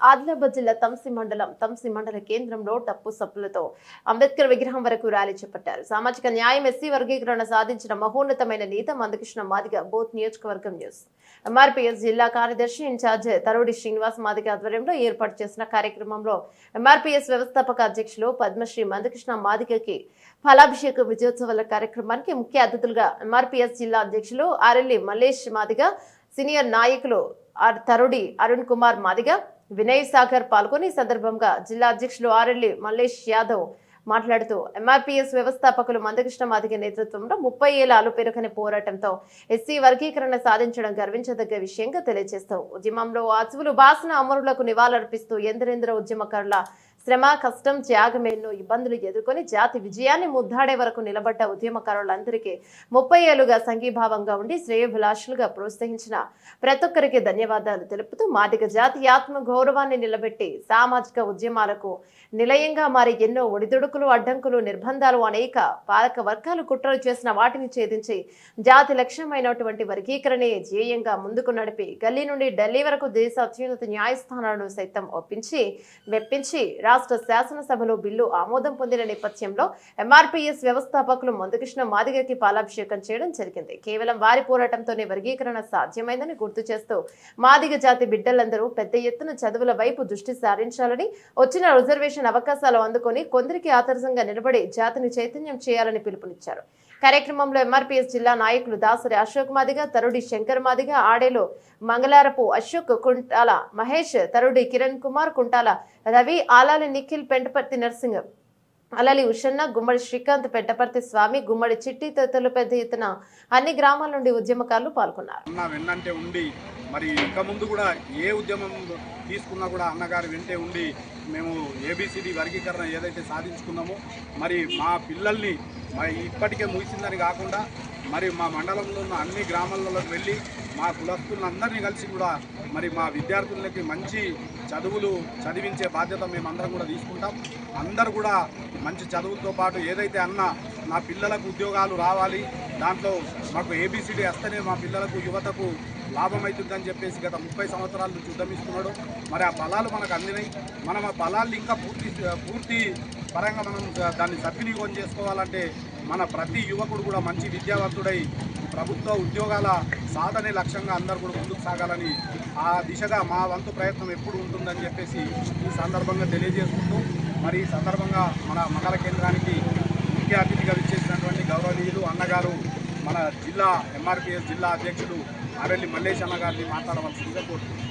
ఆదిలాబాద్ జిల్లా తంసి మండల కేంద్రంలో టప్పు సప్పులతో అంబేద్కర్ విగ్రహం వరకు ర్యాలీ చేపట్టారు. సామాజిక న్యాయం, ఎస్సీ వర్గీకరణ సాధించిన మహోన్నతమైన నేత మందకృష్ణ మాదిగ బోత్ నియోజకవర్గం న్యూస్. ఎంఆర్పీఎస్ జిల్లా కార్యదర్శి ఇన్ఛార్జ్ తరుడి శ్రీనివాస్ మాదిగ ఆధ్వర్యంలో ఏర్పాటు చేసిన కార్యక్రమంలో ఎంఆర్పీఎస్ వ్యవస్థాపక అధ్యక్షులు పద్మశ్రీ మందకృష్ణ మాదిగకి ఫలాభిషేక విజయోత్సవాల కార్యక్రమానికి ముఖ్య అతిథులుగా ఎంఆర్పీఎస్ జిల్లా అధ్యక్షులు ఆరెల్లి మల్లేష్ మాదిగ, సీనియర్ నాయకులు తరుడి అరుణ్ కుమార్ మాదిగ, వినయ్ సాగర్ పాల్గొని సందర్భంగా జిల్లా అధ్యక్షులు ఆరెల్లి మల్లేష్ యాదవ్ మాట్లాడుతూ ఎంఆర్పీఎస్ వ్యవస్థాపకులు మందకృష్ణ మాదిగ నేతృత్వంలో 30 ఏళ్ల అలుపెరుగని పోరాటంతో ఎస్సీ వర్గీకరణ సాధించడం గర్వించదగ్గ విషయంగా తెలియజేస్తూ ఉద్యమంలో అసువులు బాసిన అమరులకు నివాళులర్పిస్తూ ఎందరెందరో ఉద్యమకారుల శ్రమ, కష్టం, త్యాగం, ఎన్నో ఇబ్బందులు ఎదుర్కొని జాతి విజయాన్ని ముద్దాడే వరకు నిలబడ్డ ఉద్యమకారులందరికీ 30 ఏళ్లుగా సంఘీభావంగా ఉండి శ్రేయోభిలాషులుగా ప్రోత్సహించిన ప్రతి ఒక్కరికి ధన్యవాదాలు తెలుపుతూ మాదిగ జాతి ఆత్మ గౌరవాన్ని నిలబెట్టి సామాజిక ఉద్యమాలకు నిలయంగా మారి ఎన్నో ఒడిదుడుకులు, అడ్డంకులు, నిర్బంధాలు అనేక పాలక వర్గాలు కుట్రలు చేసిన వాటిని ఛేదించి జాతి లక్ష్యమైనటువంటి వర్గీకరణే ధ్యేయంగా ముందుకు నడిపి గల్లీ నుండి ఢిల్లీ వరకు దేశ అత్యున్నత న్యాయస్థానాలను సైతం మెప్పించి రాష్ట్ర శాసనసభలో బిల్లు ఆమోదం పొందిన నేపథ్యంలో ఎంఆర్పీఎస్ వ్యవస్థాపకులు మందకృష్ణ మాదిగకి పాలాభిషేకం చేయడం జరిగింది. కేవలం వారి పోరాటంతోనే వర్గీకరణ సాధ్యమైందని గుర్తు చేస్తూ మాదిగ జాతి బిడ్డలందరూ పెద్ద ఎత్తున చదువుల వైపు దృష్టి సారించాలని, వచ్చిన రిజర్వేషన్ అవకాశాలు అందుకొని కొందరికి ఆదర్శంగా నిలబడి జాతిని చైతన్యం చేయాలని పిలుపునిచ్చారు. కార్యక్రమంలో ఎంఆర్పీఎస్ జిల్లా నాయకులు దాసరి అశోక్ మాదిగ, తరుడి శంకర్ మాదిగ, ఆడేలు మంగళారపు అశోక్, కుంటాల మహేష్, తరుడి కిరణ్ కుమార్, కుంటాల రవి, ఆలాలి నిఖిల్, పెంటపర్తి నర్సింగ్, అలలి ఉషన్న, గుమ్మడి శ్రీకాంత్, పెంటపర్తి స్వామి, గుమ్మడి చిట్టి తదితరులు పెద్ద ఎత్తున అన్ని గ్రామాల నుండి ఉద్యమకారులు పాల్గొన్నారు. మరి ఇంకా ముందు కూడా ఏ ఉద్యమం తీసుకున్నా కూడా అన్నగారు వెంటే ఉండి మేము ఏబిసిడి వర్గీకరణ ఏదైతే సాధించుకున్నామో మరి మా పిల్లల్ని మరి ఇప్పటికే ముగిసిందని కాకుండా మరి మా మండలంలో ఉన్న అన్ని గ్రామాలలోకి వెళ్ళి మా కులస్తులందరినీ కలిసి కూడా మరి మా విద్యార్థులకి మంచి చదువులు చదివించే బాధ్యత మేమందరం కూడా తీసుకుంటాం. అందరూ కూడా మంచి చదువులతో పాటు ఏదైతే అన్న నా పిల్లలకు ఉద్యోగాలు రావాలి, దాంట్లో మాకు ఏబిసిడి వస్తేనే మా పిల్లలకు, యువతకు లాభం అవుతుందని చెప్పేసి గత 30 సంవత్సరాల నుంచి ఉద్యమిస్తున్నాడు. మరి ఆ ఫలాలు మనకు అందినాయి. మనం ఆ ఫలాలు ఇంకా పూర్తి పరంగా మనం దాన్ని సద్వినియోగం చేసుకోవాలంటే మన ప్రతి యువకుడు కూడా మంచి విద్యావంతుడై ప్రభుత్వ ఉద్యోగాల సాధనే లక్ష్యంగా అందరూ కూడా ముందుకు సాగాలని, ఆ దిశగా మా వంతు ప్రయత్నం ఎప్పుడు ఉంటుందని చెప్పేసి ఈ సందర్భంగా తెలియజేసుకుంటూ మరి ఈ సందర్భంగా మన మండల కేంద్రానికి ముఖ్య అతిథిగా విచ్చేసినటువంటి గౌరవనీయులు అన్నగారు మన జిల్లా ఎంఆర్పీఎస్ జిల్లా అధ్యక్షులు ఆరెల్లి మల్లేష్ అన్న గారిని మాట్లాడవలసిందిగా కోరుతున్నాను.